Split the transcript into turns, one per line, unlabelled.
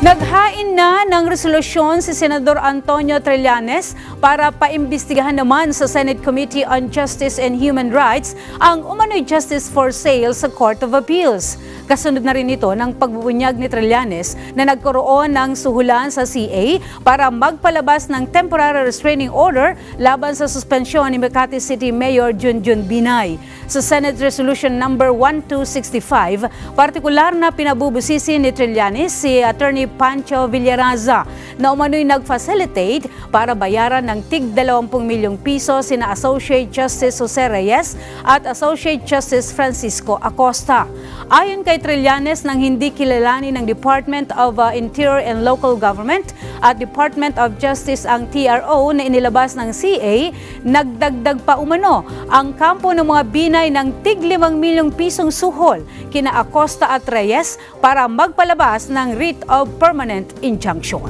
Naghain na ng resolusyon si Senador Antonio Trillanes para paimbestigahan naman sa Senate Committee on Justice and Human Rights ang umano'y justice for sale sa Court of Appeals. Kasunod na rin ito ng pagbubunyag ni Trillanes na nagkaroon ng suhulan sa CA para magpalabas ng temporary restraining order laban sa suspensyon ni Makati City Mayor Junjun Binay. Sa Senate Resolution number 1265, partikular na pinabubusisi ni Trillanes si Attorney Pancho Villaraza na umano'y nag-facilitate para bayaran ng tig 20 milyong piso sina Associate Justice Jose Reyes at Associate Justice Francisco Acosta. Ayon kay Trillanes, nang hindi kilalanin ng Department of Interior and Local Government at Department of Justice ang TRO na inilabas ng CA, nagdagdag pa umano ang kampo ng mga binay ng tig 5 milyong pisong suhol kina Acosta at Reyes para magpalabas ng writ of permanent injunction.